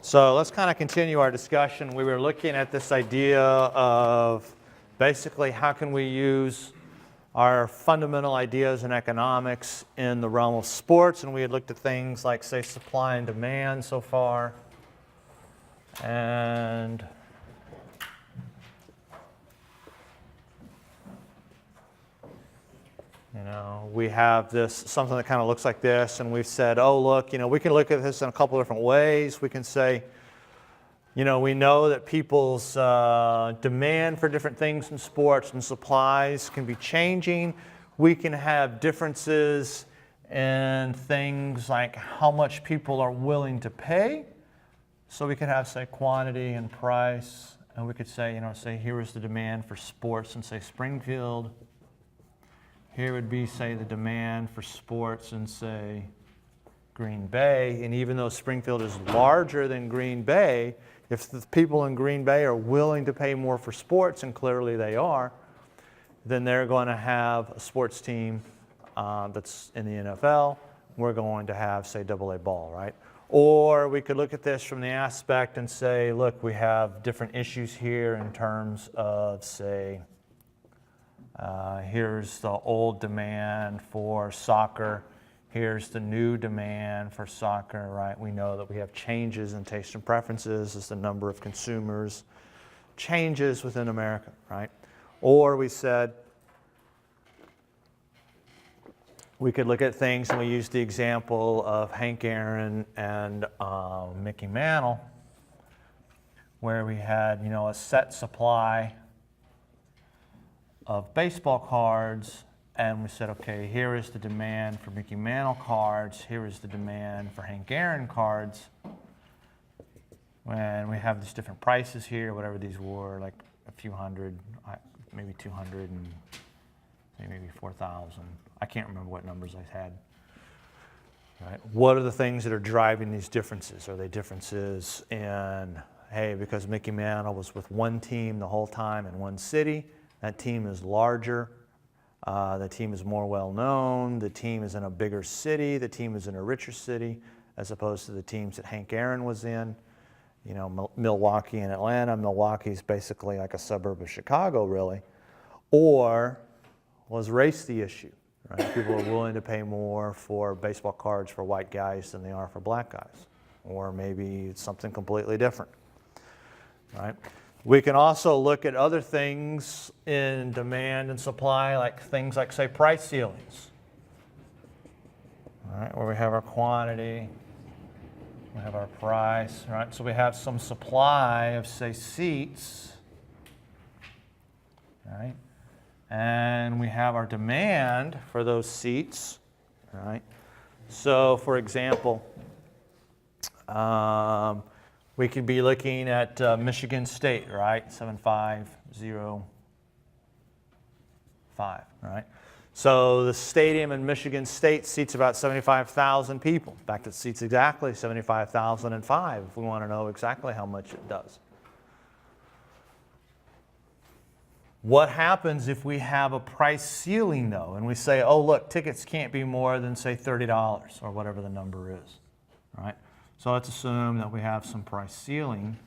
So let's kind of continue our discussion. We were looking at this idea of basically how can we use our fundamental ideas in economics in the realm of sports, and we had looked at things like, say, supply and demand so far. And we have this, something that kind of looks like this, and we've said, oh, look, we can look at this in a couple different ways. We can say, we know that people's demand for different things in sports and supplies can be changing. We can have differences in things like how much people are willing to pay. So we could have, say, quantity and price, and we could say, say here is the demand for sports in, say, Springfield. Here would be, say, the demand for sports in, say, Green Bay. And even though Springfield is larger than Green Bay, if the people in Green Bay are willing to pay more for sports, and clearly they are, then they're going to have a sports team that's in the NFL. We're going to have, say, AA ball, right? Or we could look at this from the aspect and say, look, we have different issues here in terms of, say, here's the old demand for soccer. Here's the new demand for soccer, right? We know that we have changes in taste and preferences as the number of consumers changes within America, right? Or we said, we could look at things, and we used the example of Hank Aaron and Mickey Mantle, where we had, a set supply of baseball cards, and we said, okay, here is the demand for Mickey Mantle cards, here is the demand for Hank Aaron cards, and we have these different prices here, whatever these were, like a few hundred, maybe 200, and maybe 4,000. I can't remember what numbers I had. Right? What are the things that are driving these differences? Are they differences in, hey, because Mickey Mantle was with one team the whole time in one city, that team is larger, the team is more well-known, the team is in a bigger city, the team is in a richer city, as opposed to the teams that Hank Aaron was in. Milwaukee and Atlanta. Milwaukee's basically like a suburb of Chicago, really. Or was race the issue? Right? People are willing to pay more for baseball cards for white guys than they are for black guys. Or maybe it's something completely different. Right? We can also look at other things in demand and supply, like things like, say, price ceilings. All right, where we have our quantity, we have our price, right? So we have some supply of, say, seats, right? And we have our demand for those seats, right? So, for example, we could be looking at Michigan State, right? 7505, right? So the stadium in Michigan State seats about 75,000 people. In fact, it seats exactly 75,005 if we want to know exactly how much it does. What happens if we have a price ceiling, though, and we say, oh, look, tickets can't be more than, say, $30 or whatever the number is, right? So let's assume that we have some price ceiling,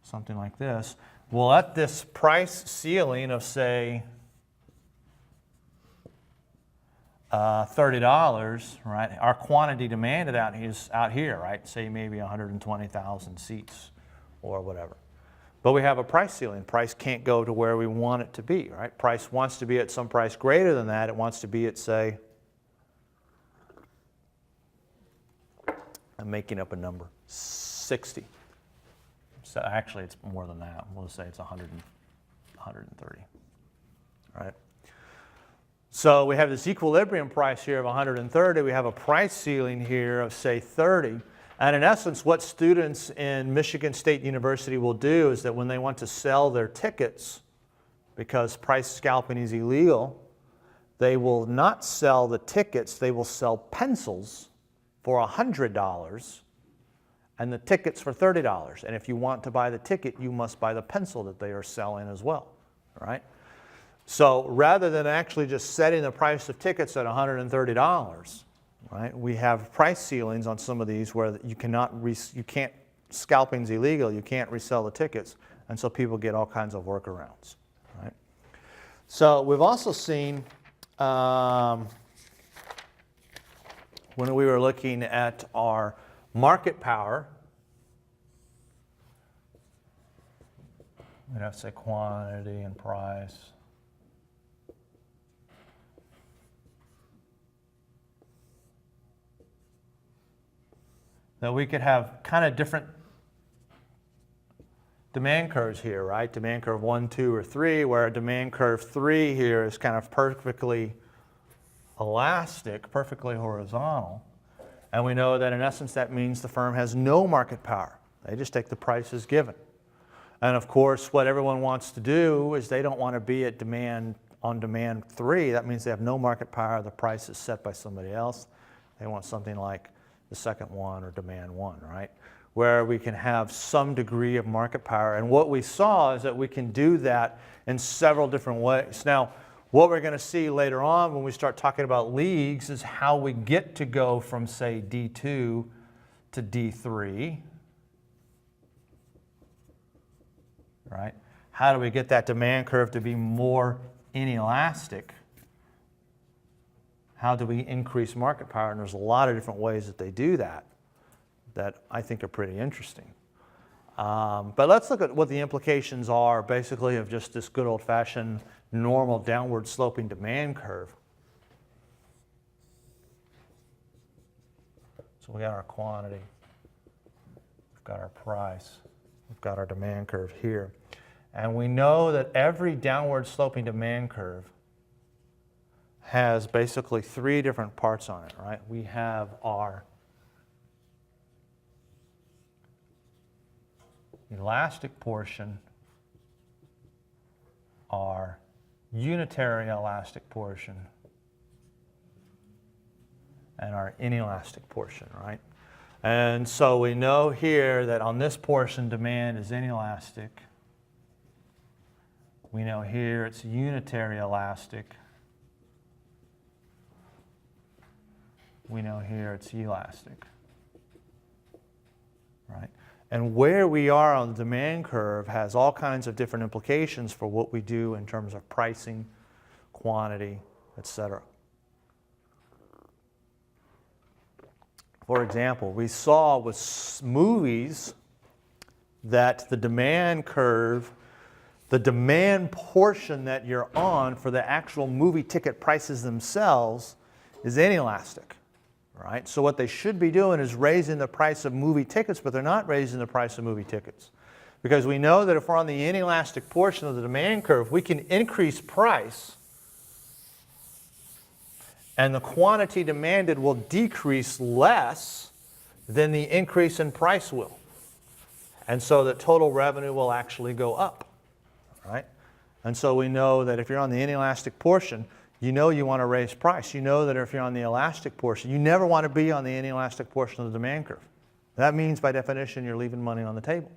something like this. Well, at this price ceiling of, say, $30, right? Our quantity demanded out here, right? Say maybe 120,000 seats or whatever. But we have a price ceiling. Price can't go to where we want it to be, right? Price wants to be at some price greater than that. It wants to be at, say, I'm making up a number, 60. So actually, it's more than that. We'll say it's 130, right? So we have this equilibrium price here of 130. We have a price ceiling here of, say, 30. And in essence, what students in Michigan State University will do is that when they want to sell their tickets, because price scalping is illegal, they will not sell the tickets. They will sell pencils for $100 and the tickets for $30. And if you want to buy the ticket, you must buy the pencil that they are selling as well, right? So rather than actually just setting the price of tickets at $130, right? We have price ceilings on some of these where you can't, scalping's illegal, you can't resell the tickets, and so people get all kinds of workarounds, right? So we've also seen, when we were looking at our market power, we'd have to say quantity and price. That we could have kind of different demand curves here, right? Demand curve 1, 2, or 3, where demand curve 3 here is kind of perfectly elastic, perfectly horizontal. And we know that in essence that means the firm has no market power. They just take the prices given. And of course, what everyone wants to do is they don't want to be at demand 3. That means they have no market power. The price is set by somebody else. They want something like the second one or demand 1, right? Where we can have some degree of market power. And what we saw is that we can do that in several different ways. Now, what we're going to see later on when we start talking about leagues is how we get to go from, say, D2 to D3. Right? How do we get that demand curve to be more inelastic? How do we increase market power? And there's a lot of different ways that they do that I think are pretty interesting. But let's look at what the implications are basically of just this good old-fashioned normal downward sloping demand curve. So we got our quantity, we've got our price, we've got our demand curve here. And we know that every downward sloping demand curve has basically 3 different parts on it, right? We have our elastic portion, our unitary elastic portion, and our inelastic portion, right? And so we know here that on this portion demand is inelastic. We know here it's unitary elastic. We know here it's elastic, right? And where we are on the demand curve has all kinds of different implications for what we do in terms of pricing, quantity, etc. For example, we saw with movies that the demand curve, the demand portion that you're on for the actual movie ticket prices themselves is inelastic, right? So what they should be doing is raising the price of movie tickets, but they're not raising the price of movie tickets. Because we know that if we're on the inelastic portion of the demand curve, we can increase price and the quantity demanded will decrease less than the increase in price will. And so that total revenue will actually go up. Right? And so we know that if you're on the inelastic portion, you know you want to raise price. You know that if you're on the elastic portion, you never want to be on the inelastic portion of the demand curve. That means by definition you're leaving money on the table,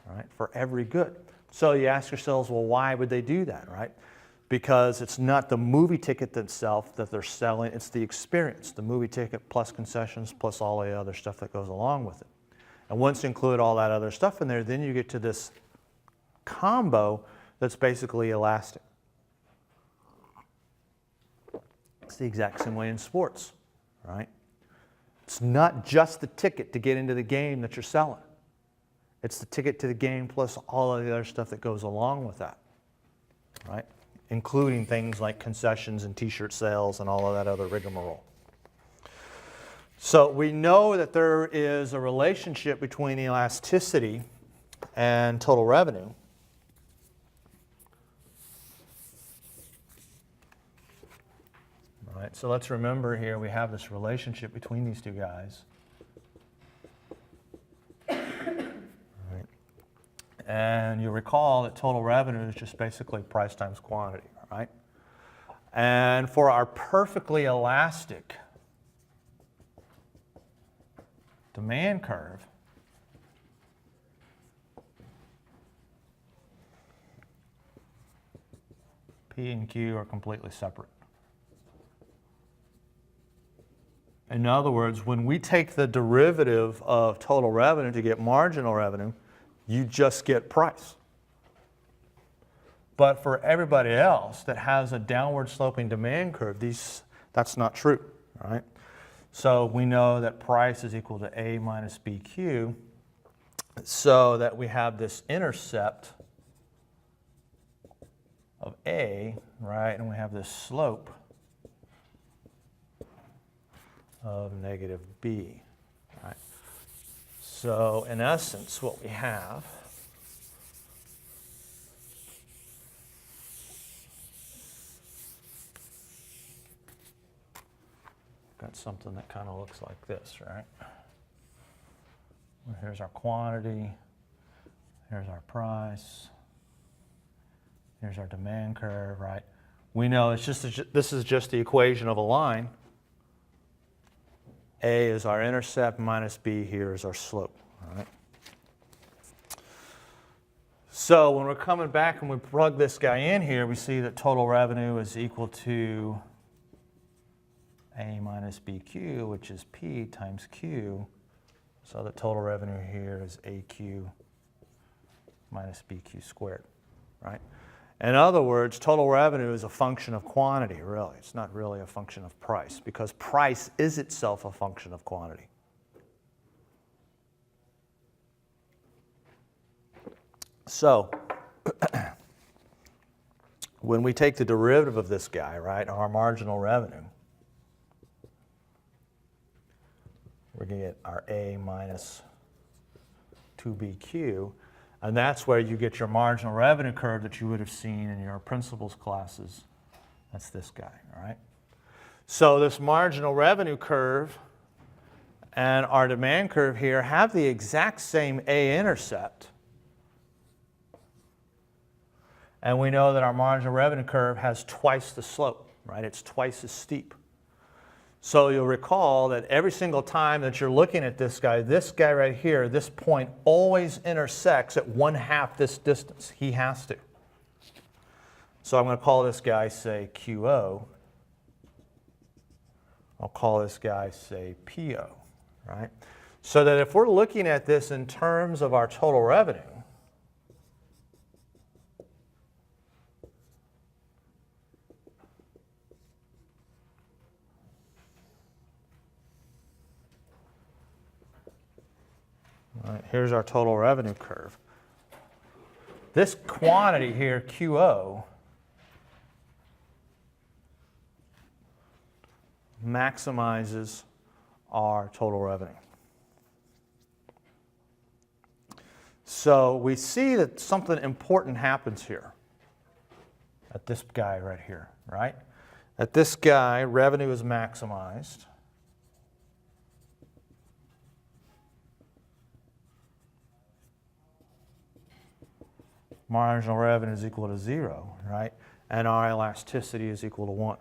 right? For every good. So you ask yourselves, well, why would they do that, right? Because it's not the movie ticket itself that they're selling, it's the experience, the movie ticket plus concessions plus all the other stuff that goes along with it. And once you include all that other stuff in there, then you get to this combo that's basically elastic. It's the exact same way in sports, right? It's not just the ticket to get into the game that you're selling. It's the ticket to the game plus all of the other stuff that goes along with that, right? Including things like concessions and t-shirt sales and all of that other rigmarole. So we know that there is a relationship between elasticity and total revenue. All right, so let's remember here we have this relationship between these two guys. All right. And you recall that total revenue is just basically price times quantity, right? And for our perfectly elastic demand curve, P and Q are completely separate. In other words, when we take the derivative of total revenue to get marginal revenue, you just get price. But for everybody else that has a downward sloping demand curve, that's not true, right? So we know that price is equal to A minus BQ, so that we have this intercept of A, right? And we have this slope of negative B, right? So in essence, what we have got something that kind of looks like this, right? Well, here's our quantity, here's our price, here's our demand curve, right? We know this is just the equation of a line. A is our intercept minus B here is our slope, all right? So when we're coming back and we plug this guy in here, we see that total revenue is equal to A minus BQ, which is P times Q. So the total revenue here is AQ minus BQ squared, right? In other words, total revenue is a function of quantity, really. It's not really a function of price, because price is itself a function of quantity. So when we take the derivative of this guy, right, our marginal revenue, we're going to get our A minus 2BQ, and that's where you get your marginal revenue curve that you would have seen in your principles classes. That's this guy, all right? So this marginal revenue curve and our demand curve here have the exact same A-intercept. And we know that our marginal revenue curve has twice the slope, right? It's twice as steep. So you'll recall that every single time that you're looking at this guy right here, this point always intersects at 1/2 this distance. He has to. So I'm going to call this guy, say, QO. I'll call this guy, say, PO, right? So that if we're looking at this in terms of our total revenue, right, here's our total revenue curve. This quantity here, QO, maximizes our total revenue. So we see that something important happens here at this guy right here, right? At this guy, revenue is maximized. Marginal revenue is equal to 0, right? And our elasticity is equal to 1.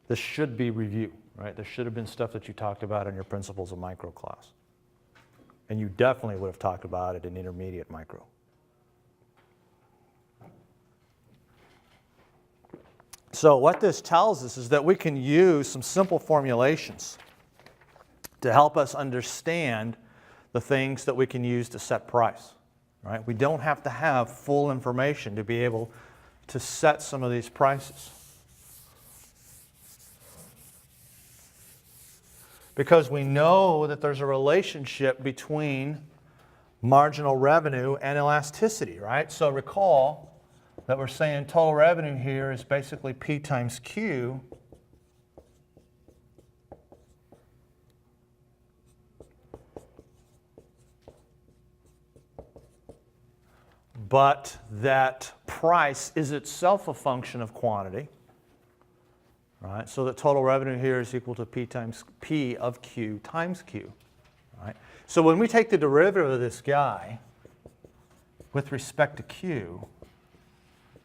This should be review, right? There should have been stuff that you talked about in your principles of micro class. And you definitely would have talked about it in intermediate micro. So what this tells us is that we can use some simple formulations to help us understand the things that we can use to set price. Right? We don't have to have full information to be able to set some of these prices. Because we know that there's a relationship between marginal revenue and elasticity, right? So recall that we're saying total revenue here is basically P times Q but that price is itself a function of quantity, right? So that total revenue here is equal to P of Q times Q, right? So when we take the derivative of this guy with respect to Q,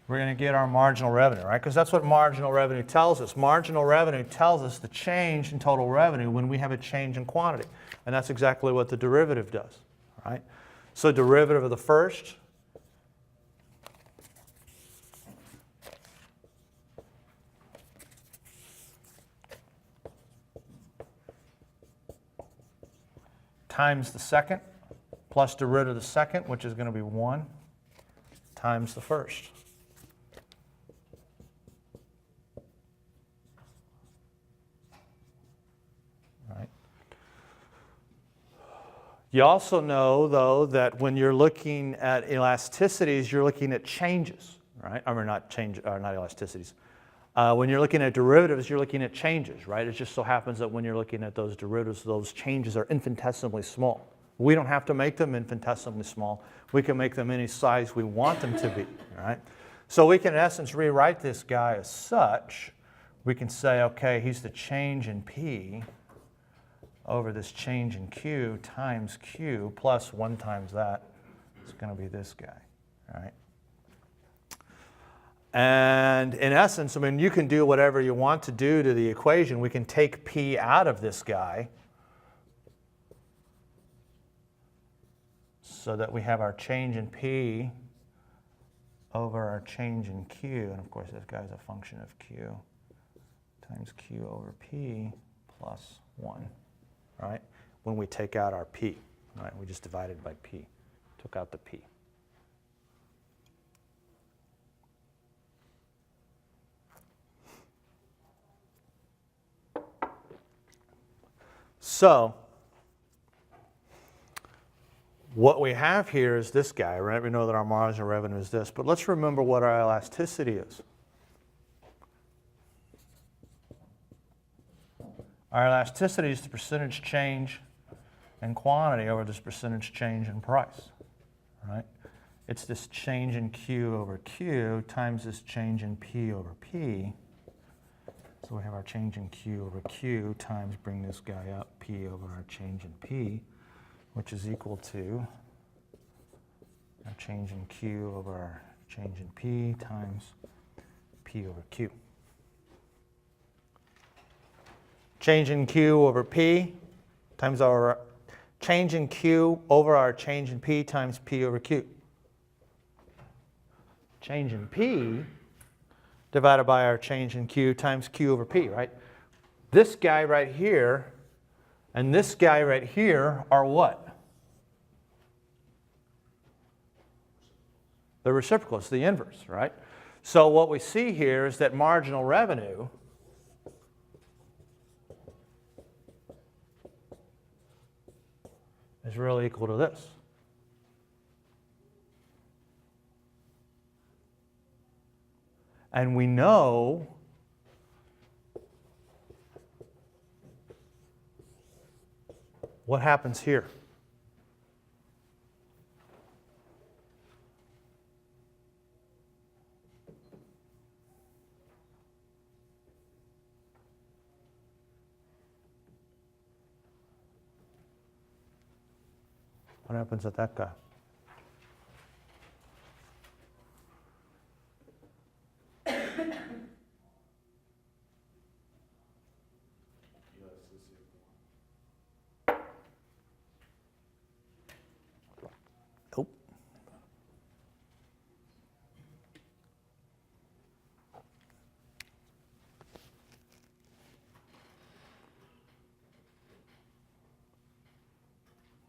we're going to get our marginal revenue, right? Because that's what marginal revenue tells us. Marginal revenue tells us the change in total revenue when we have a change in quantity. And that's exactly what the derivative does, right? So derivative of the first times the second plus the root of the second, which is going to be 1, times the first. Right. You also know, though, that when you're looking at elasticities, you're looking at changes, right? I mean, not elasticities. When you're looking at derivatives, you're looking at changes, right? It just so happens that when you're looking at those derivatives, those changes are infinitesimally small. We don't have to make them infinitesimally small. We can make them any size we want them to be, right? So we can, in essence, rewrite this guy as such. We can say, okay, he's the change in P over this change in Q times Q plus 1 times that. It's going to be this guy, right? And in essence, I mean, you can do whatever you want to do to the equation. We can take P out of this guy so that we have our change in P over our change in Q. And of course, this guy's a function of Q times Q over P plus 1, right? When we take out our P, right? We just divided by P, took out the P. So what we have here is this guy, right? We know that our marginal revenue is this, but let's remember what our elasticity is. Our elasticity is the percentage change in quantity over this percentage change in price, right? It's this change in Q over Q times this change in P over P. So we have our change in Q over Q times, bring this guy up, P over our change in P, which is equal to our change in Q over our change in P times P over Q. Change in Q over P times our change in Q over our change in P times P over Q. Change in P divided by our change in Q times Q over P, right? This guy right here and this guy right here are what? The reciprocal, it's the inverse, right? So what we see here is that marginal revenue is really equal to this. And we know what happens here. What happens at that guy? Nope.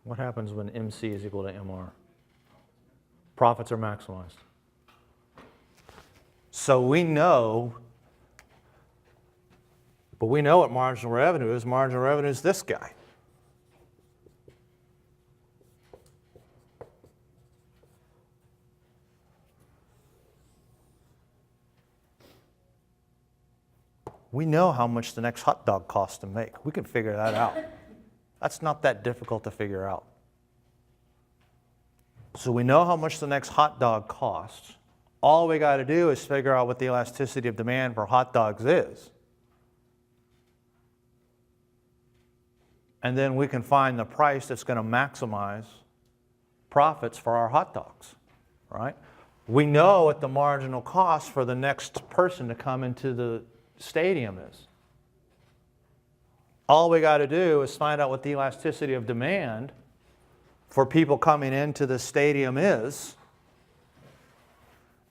What happens when MC is equal to MR? Profits are maximized. So we know, but we know what marginal revenue is. Marginal revenue is this guy. We know how much the next hot dog costs to make. We can figure that out. That's not that difficult to figure out. So we know how much the next hot dog costs. All we got to do is figure out what the elasticity of demand for hot dogs is. And then we can find the price that's going to maximize profits for our hot dogs, right? We know what the marginal cost for the next person to come into the stadium is. All we got to do is find out what the elasticity of demand for people coming into the stadium is,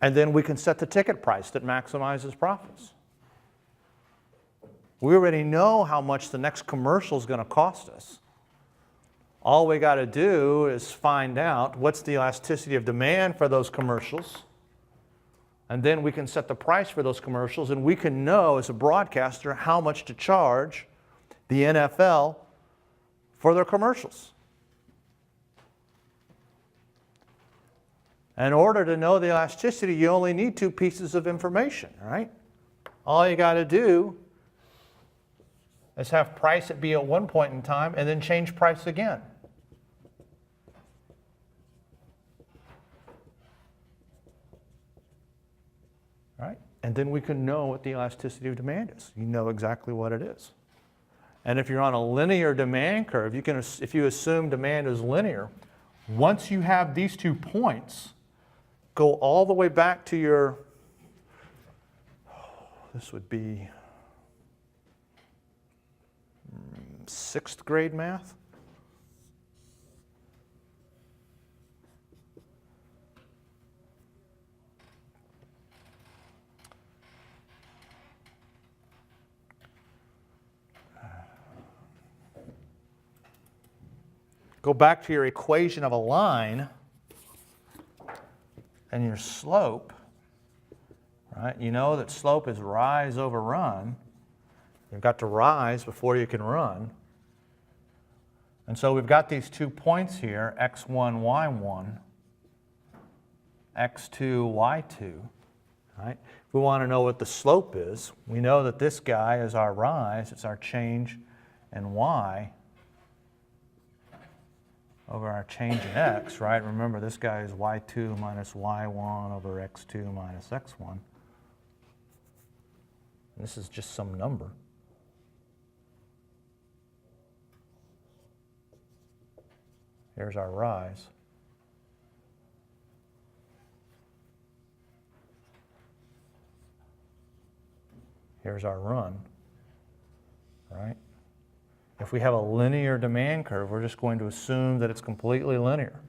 and then we can set the ticket price that maximizes profits. We already know how much the next commercial is going to cost us. All we got to do is find out what's the elasticity of demand for those commercials, and then we can set the price for those commercials, and we can know as a broadcaster how much to charge the NFL for their commercials. In order to know the elasticity, you only need two pieces of information, right? All you got to do is have price be at one point in time and then change price again. Right? And then we can know what the elasticity of demand is. You know exactly what it is. And if you're on a linear demand curve, if you assume demand is linear, once you have these 2 points, go all the way back to your, this would be 6th grade math. Go back to your equation of a line and your slope, right? You know that slope is rise over run. You've got to rise before you can run. And so we've got these 2 points here, x1, y1, x2, y2, right? If we want to know what the slope is, we know that this guy is our rise, it's our change in y over our change in x, right? Remember, this guy is y2 minus y1 over x2 minus x1. This is just some number. Here's our rise. Here's our run, right? If we have a linear demand curve, we're just going to assume that it's completely linear.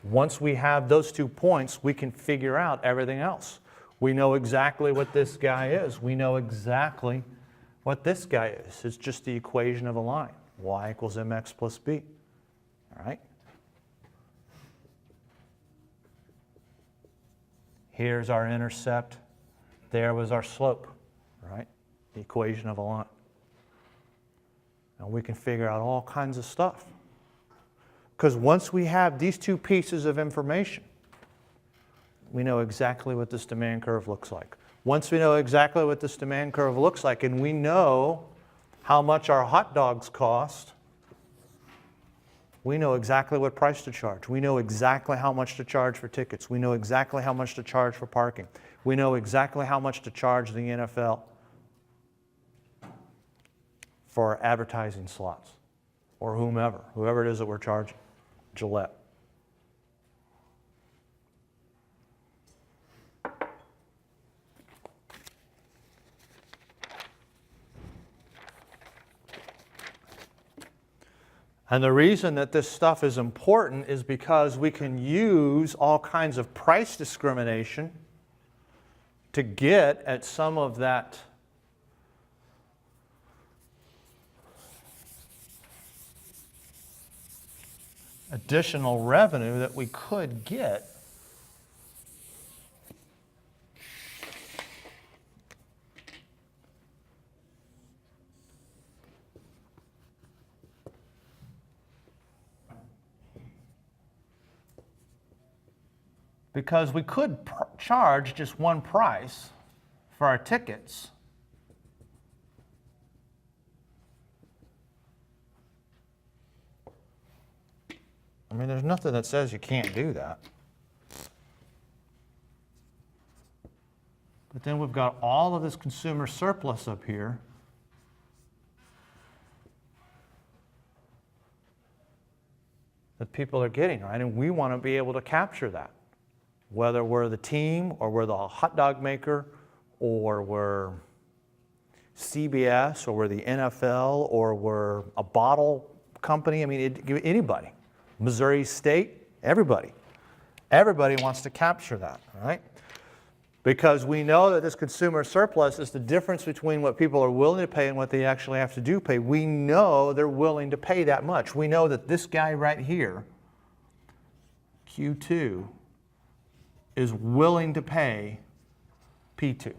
Once we have those 2 points, we can figure out everything else. We know exactly what this guy is. We know exactly what this guy is. It's just the equation of a line. Y equals mx plus b. All right? Here's our intercept. There was our slope, right? The equation of a line. And we can figure out all kinds of stuff. Because once we have these 2 pieces of information, we know exactly what this demand curve looks like. Once we know exactly what this demand curve looks like, and we know how much our hot dogs cost, we know exactly what price to charge. We know exactly how much to charge for tickets. We know exactly how much to charge for parking. We know exactly how much to charge the NFL for advertising slots, or whoever it is that we're charging, Gillette. And the reason that this stuff is important is because we can use all kinds of price discrimination to get at some of that additional revenue that we could get because we could charge just one price for our tickets. I mean, there's nothing that says you can't do that. But then we've got all of this consumer surplus up here. That people are getting, right? And we want to be able to capture that. Whether we're the team, or we're the hot dog maker, or we're CBS, or we're the NFL, or we're a bottle company. I mean, anybody. Missouri State, everybody. Everybody wants to capture that, right? Because we know that this consumer surplus is the difference between what people are willing to pay and what they actually have to do pay. We know they're willing to pay that much. We know that this guy right here, Q2, is willing to pay P2.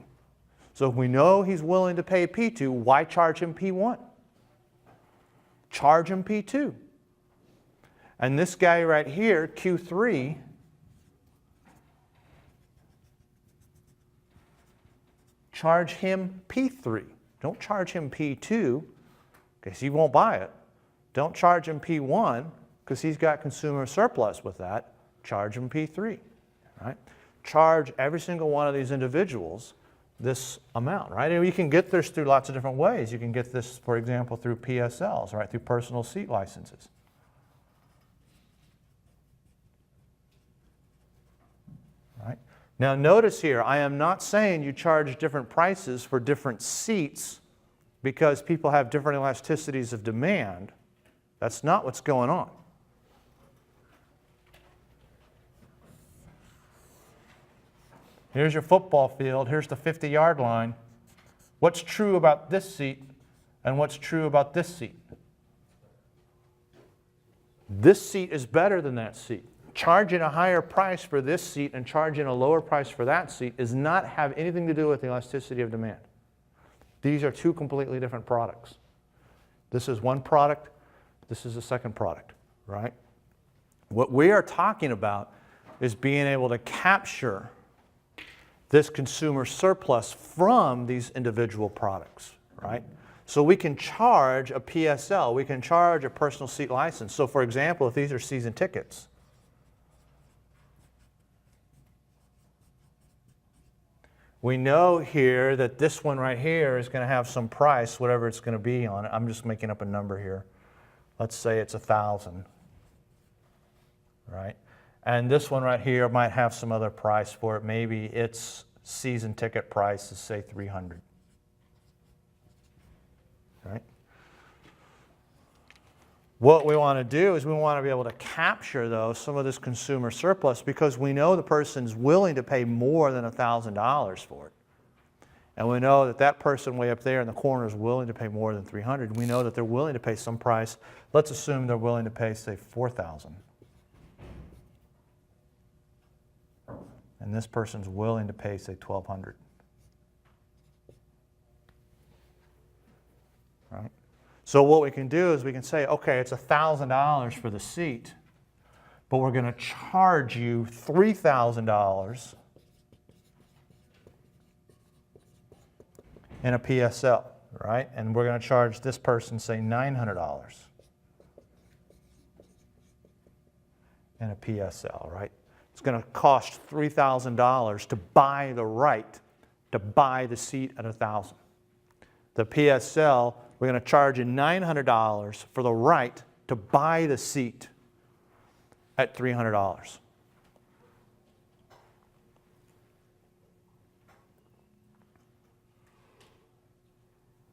So if we know he's willing to pay P2, why charge him P1? Charge him P2. And this guy right here, Q3, charge him P3. Don't charge him P2 because he won't buy it. Don't charge him P1 because he's got consumer surplus with that. Charge him P3. Right? Charge every single one of these individuals this amount, right? And you can get this through lots of different ways. You can get this, for example, through PSLs, right? Through personal seat licenses. Right? Now notice here, I am not saying you charge different prices for different seats because people have different elasticities of demand. That's not what's going on. Here's your football field. Here's the 50-yard line. What's true about this seat and what's true about this seat? This seat is better than that seat. Charging a higher price for this seat and charging a lower price for that seat does not have anything to do with the elasticity of demand. These are two completely different products. This is one product. This is a second product, right? What we are talking about is being able to capture this consumer surplus from these individual products, right? So we can charge a PSL, we can charge a personal seat license. So for example, if these are season tickets, we know here that this one right here is going to have some price, whatever it's going to be on it. I'm just making up a number here. Let's say it's 1,000, right? And this one right here might have some other price for it. Maybe its season ticket price is, say, 300. Right? What we want to do is we want to be able to capture, though, some of this consumer surplus because we know the person's willing to pay more than $1,000 for it. And we know that that person way up there in the corner is willing to pay more than 300. We know that they're willing to pay some price. Let's assume they're willing to pay, say, 4,000. And this person's willing to pay, say, 1,200. Right? So what we can do is we can say, okay, it's $1,000 for the seat, but we're going to charge you $3,000 in a PSL, right? And we're going to charge this person, say, $900 in a PSL, right? It's going to cost $3,000 to buy the right to buy the seat at $1,000. The PSL, we're going to charge you $900 for the right to buy the seat at $300.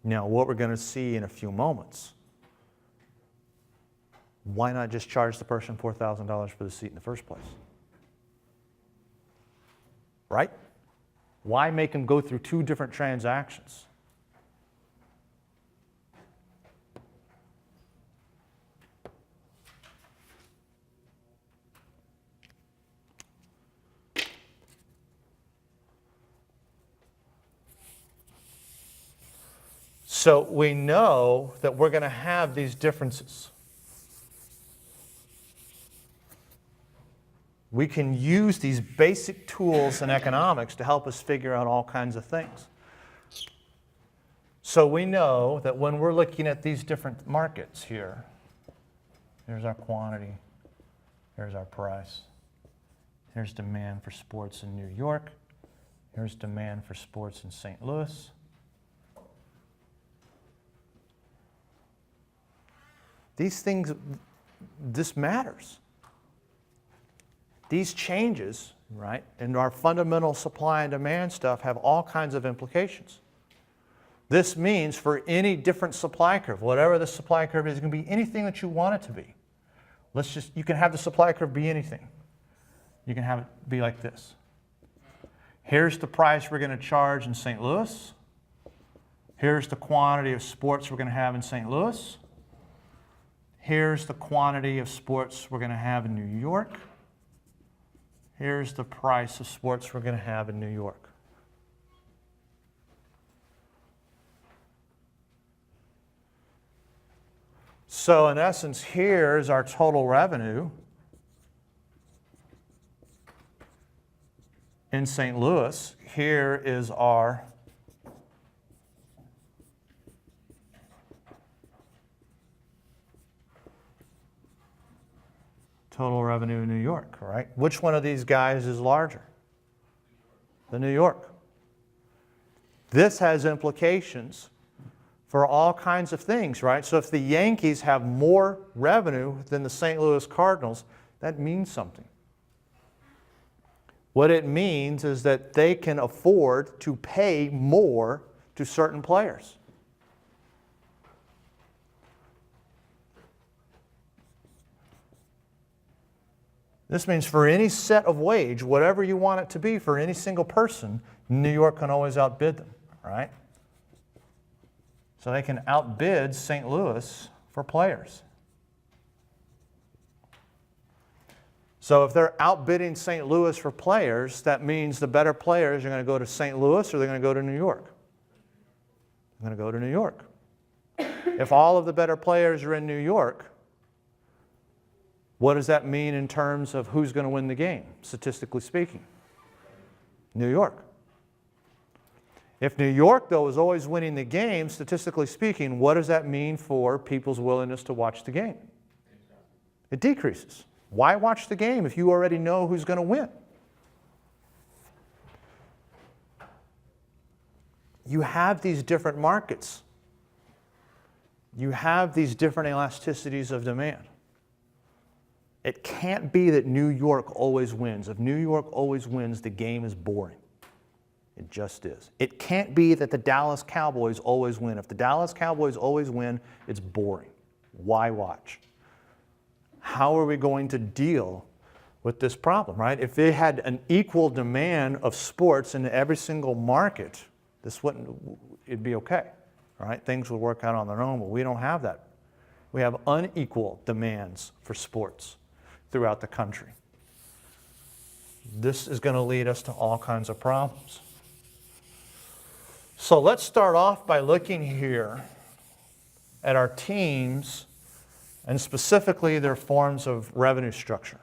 Now, what we're going to see in a few moments, why not just charge the person $4,000 for the seat in the first place? Right? Why make them go through two different transactions? So we know that we're going to have these differences. We can use these basic tools in economics to help us figure out all kinds of things. So we know that when we're looking at these different markets here, here's our quantity, here's our price, here's demand for sports in New York, here's demand for sports in St. Louis. These things, this matters. These changes, right, in our fundamental supply and demand stuff have all kinds of implications. This means for any different supply curve, whatever the supply curve is, it can be anything that you want it to be. You can have the supply curve be anything. You can have it be like this. Here's the price we're going to charge in St. Louis. Here's the quantity of sports we're going to have in St. Louis. Here's the quantity of sports we're going to have in New York. Here's the price of sports we're going to have in New York. So in essence, here's our total revenue in St. Louis. Here is our total revenue in New York, right? Which one of these guys is larger? The New York. This has implications for all kinds of things, right? So if the Yankees have more revenue than the St. Louis Cardinals, that means something. What it means is that they can afford to pay more to certain players. This means for any set of wage, whatever you want it to be for any single person, New York can always outbid them, right? So they can outbid St. Louis for players. So if they're outbidding St. Louis for players, that means the better players are going to go to St. Louis or they're going to go to New York. They're going to go to New York. If all of the better players are in New York, what does that mean in terms of who's going to win the game, statistically speaking? New York. If New York, though, is always winning the game, statistically speaking, what does that mean for people's willingness to watch the game? It decreases. Why watch the game if you already know who's going to win? You have these different markets. You have these different elasticities of demand. It can't be that New York always wins. If New York always wins, the game is boring. It just is. It can't be that the Dallas Cowboys always win. If the Dallas Cowboys always win, it's boring. Why watch? How are we going to deal with this problem, right? If they had an equal demand of sports in every single market, it'd be okay, right? Things would work out on their own, but we don't have that. We have unequal demands for sports throughout the country. This is going to lead us to all kinds of problems. So let's start off by looking here at our teams and specifically their forms of revenue structure.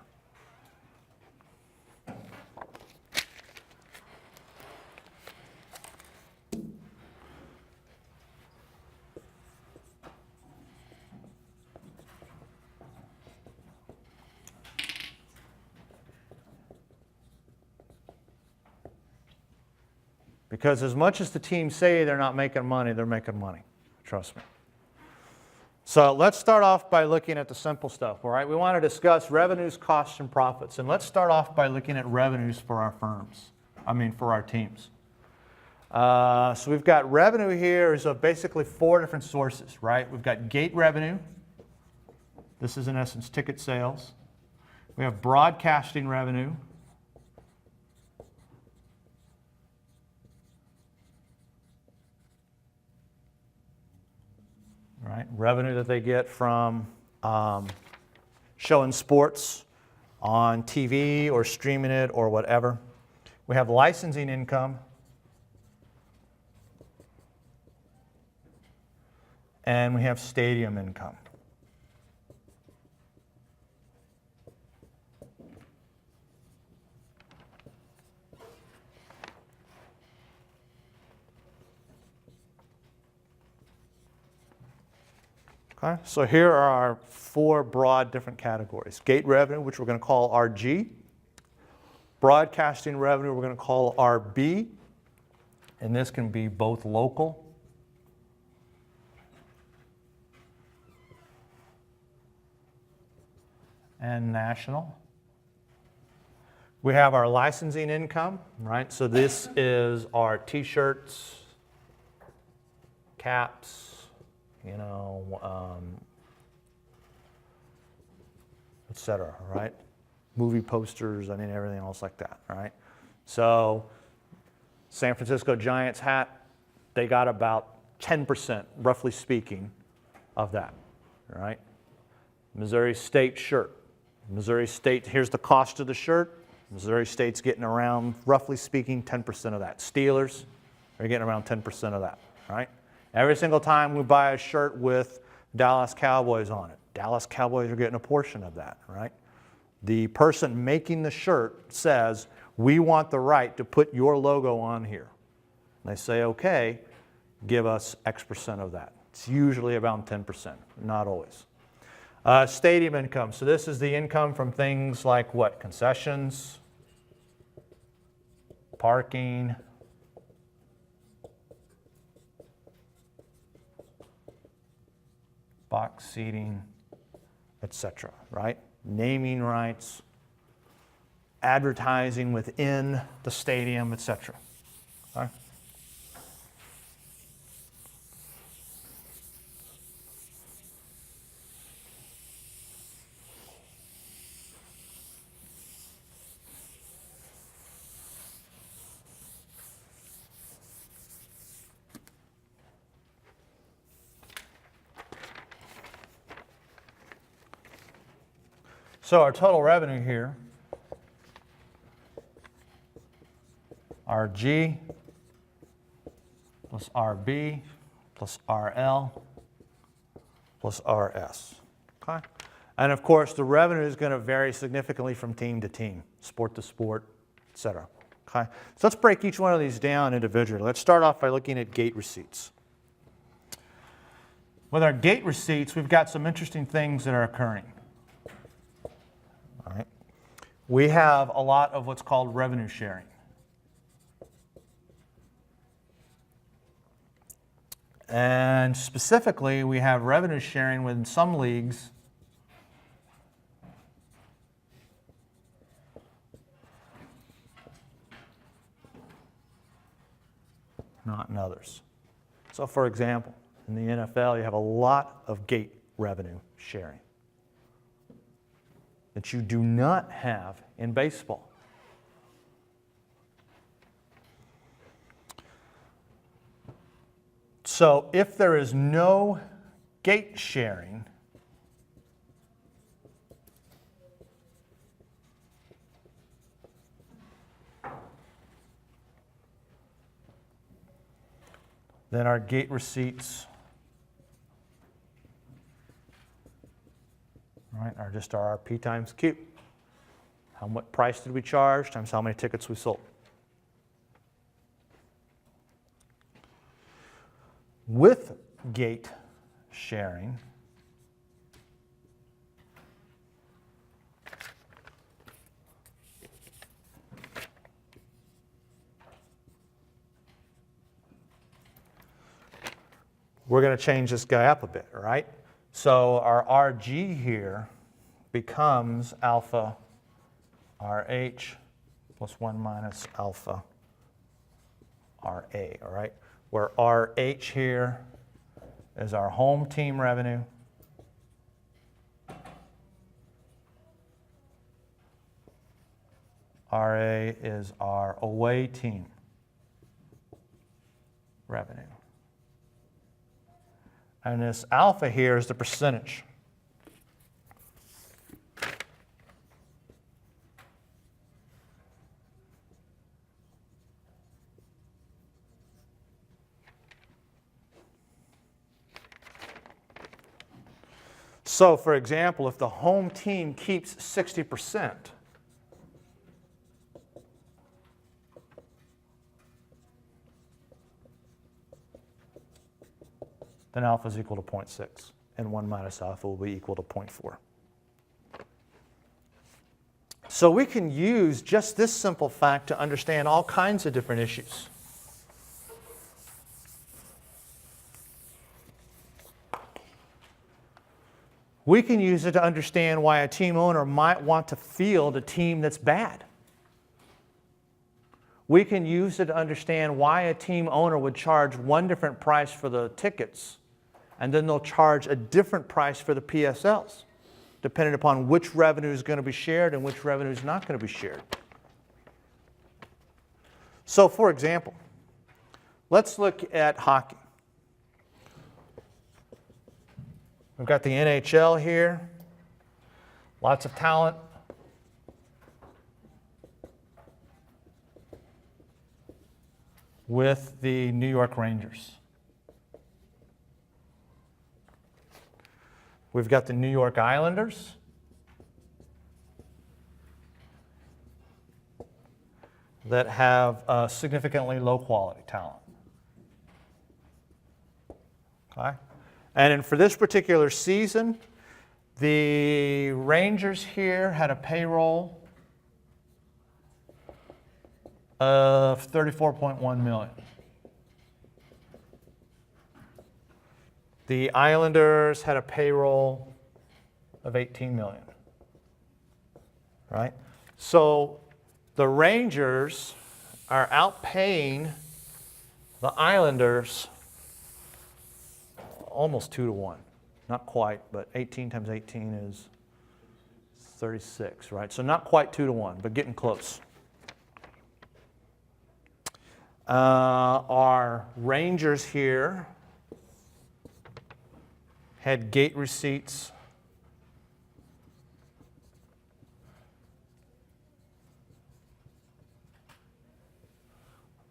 Because as much as the teams say they're not making money, they're making money. Trust me. So let's start off by looking at the simple stuff, all right? We want to discuss revenues, costs, and profits. And let's start off by looking at revenues for our for our teams. So we've got revenue here is of basically 4 different sources, right? We've got gate revenue. This is in essence ticket sales. We have broadcasting revenue. Right? Revenue that they get from showing sports on TV or streaming it or whatever. We have licensing income. And we have stadium income. Okay, so here are our 4 broad different categories. Gate revenue, which we're going to call RG. Broadcasting revenue, we're going to call RB. And this can be both local and national. We have our licensing income, right? So this is our t-shirts, caps, etc., right? Movie posters, everything else like that, right? So San Francisco Giants hat, they got about 10%, roughly speaking, of that, all right? Missouri State shirt. Missouri State, here's the cost of the shirt. Missouri State's getting around, roughly speaking, 10% of that. Steelers are getting around 10% of that, all right? Every single time we buy a shirt with Dallas Cowboys on it, Dallas Cowboys are getting a portion of that, right? The person making the shirt says, we want the right to put your logo on here. And they say, okay, give us X% of that. It's usually around 10%, not always. Stadium income. So this is the income from things like what? Concessions, parking, box seating, etc., right? Naming rights, advertising within the stadium, etc. Right? So our total revenue here, RG plus RB plus RL plus RS. Okay? And of course, the revenue is going to vary significantly from team to team, sport to sport, etc. Okay? So let's break each one of these down individually. Let's start off by looking at gate receipts. With our gate receipts, we've got some interesting things that are occurring. All right. We have a lot of what's called revenue sharing. And specifically, we have revenue sharing within some leagues not in others. So for example, in the NFL, you have a lot of gate revenue sharing that you do not have in baseball. So if there is no gate sharing, then our gate receipts, right, are just our RP times Q. What price did we charge times how many tickets we sold. With gate sharing, we're going to change this guy up a bit, right? So our RG here becomes alpha RH plus 1 minus alpha RA, all right? Where RH here is our home team revenue. RA is our away team revenue. And this alpha here is the percentage. So, for example, if the home team keeps 60%, then alpha is equal to 0.6, and 1 minus alpha will be equal to 0.4. So we can use just this simple fact to understand all kinds of different issues. We can use it to understand why a team owner might want to field a team that's bad. We can use it to understand why a team owner would charge one different price for the tickets, and then they'll charge a different price for the PSLs, depending upon which revenue is going to be shared and which revenue is not going to be shared. So, for example, Let's look at hockey. We've got the NHL here. Lots of talent. With the New York Rangers. We've got the New York Islanders. That have significantly low quality talent. Okay? And for this particular season, the Rangers here had a payroll of $34.1 million. The Islanders had a payroll of $18 million. Right? So the Rangers are outpaying the Islanders almost 2-to-1. Not quite, but 18 times 18 is 36, right? So not quite 2-to-1, but getting close. Our Rangers here had gate receipts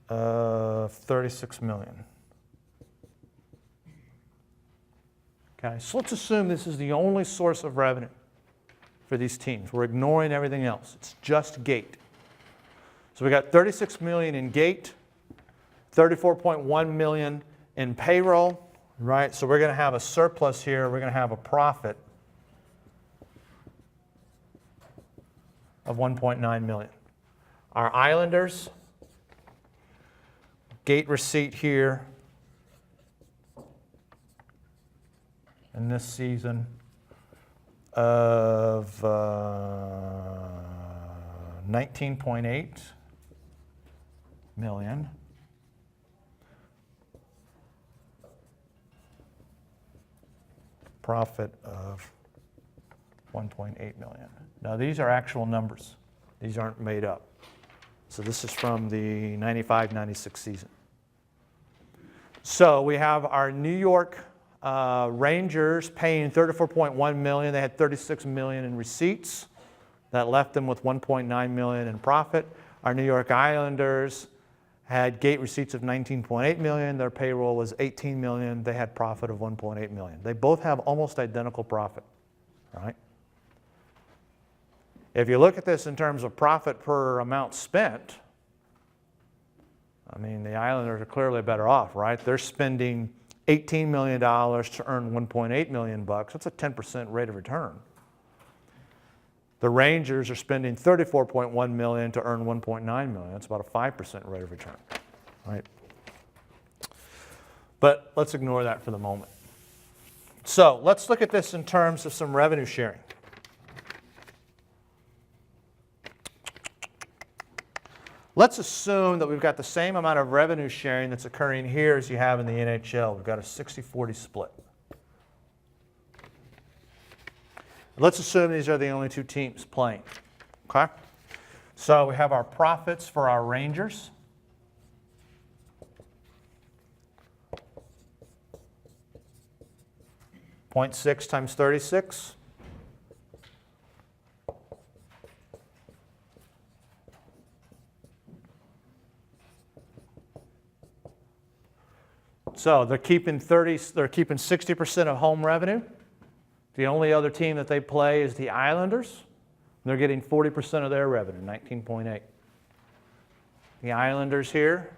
of $36 million. Okay, so let's assume this is the only source of revenue for these teams. We're ignoring everything else. It's just gate. So we got $36 million in gate, $34.1 million in payroll, right? So we're going to have a surplus here. We're going to have a profit of $1.9 million. Our Islanders, gate receipt here in this season of 19.8 million. Profit of 1.8 million. Now these are actual numbers. These aren't made up. So this is from the 95-96 season. So we have our New York Rangers paying $34.1 million. They had $36 million in receipts. That left them with $1.9 million in profit. Our New York Islanders had gate receipts of $19.8 million. Their payroll was $18 million. They had profit of $1.8 million. They both have almost identical profit, right? If you look at this in terms of profit per amount spent, I mean, the Islanders are clearly better off, right? They're spending $18 million to earn $1.8 million bucks. That's a 10% rate of return. The Rangers are spending $34.1 million to earn $1.9 million. That's about a 5% rate of return, right? But let's ignore that for the moment. So let's look at this in terms of some revenue sharing. Let's assume that we've got the same amount of revenue sharing that's occurring here as you have in the NHL. We've got a 60-40 split. Let's assume these are the only two teams playing. Okay? So we have our profits for our Rangers. .6 times 36. So they're keeping 60% of home revenue. The only other team that they play is the Islanders. They're getting 40% of their revenue, 19.8. The Islanders here.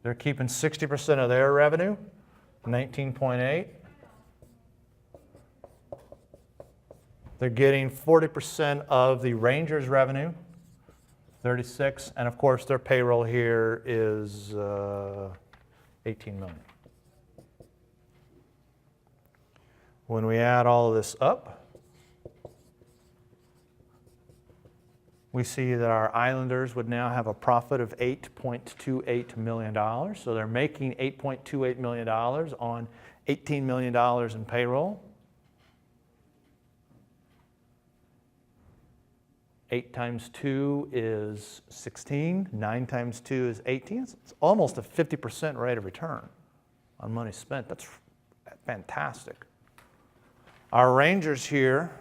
They're keeping 60% of their revenue, 19.8. They're getting 40% of the Rangers' revenue, 36, and of course their payroll here is 18 million. When we add all of this up, we see that our Islanders would now have a profit of $8.28 million. So they're making $8.28 million on $18 million in payroll. 8 times 2 is 16. 9 times 2 is 18. It's almost a 50% rate of return on money spent. That's fantastic. Our Rangers here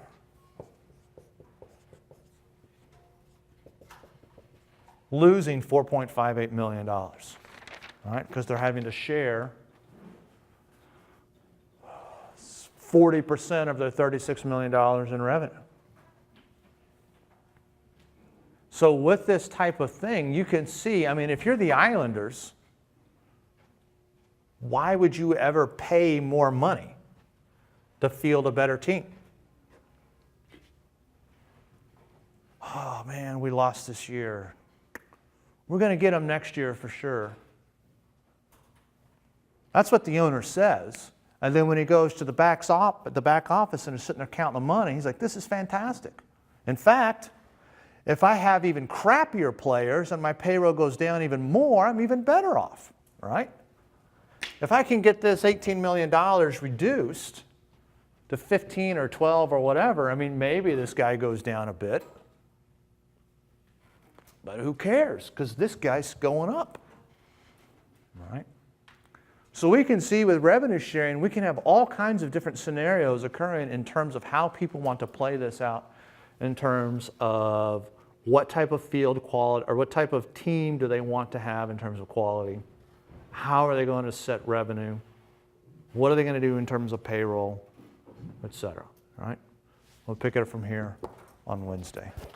losing $4.58 million, all right, because they're having to share 40% of their $36 million in revenue. So with this type of thing, you can see, I mean, if you're the Islanders, why would you ever pay more money to field a better team? Oh man, we lost this year. We're going to get them next year for sure. That's what the owner says. And then when he goes to the back office and is sitting there counting the money, he's like, this is fantastic. In fact, if I have even crappier players and my payroll goes down even more, I'm even better off, right? If I can get this $18 million reduced to 15 or 12 or whatever, I mean, maybe this guy goes down a bit. But who cares? Because this guy's going up, right? So we can see with revenue sharing, we can have all kinds of different scenarios occurring in terms of how people want to play this out, in terms of what type of field quality or what type of team do they want to have in terms of quality. How are they going to set revenue? What are they going to do in terms of payroll, et cetera, right? We'll pick it up from here on Wednesday.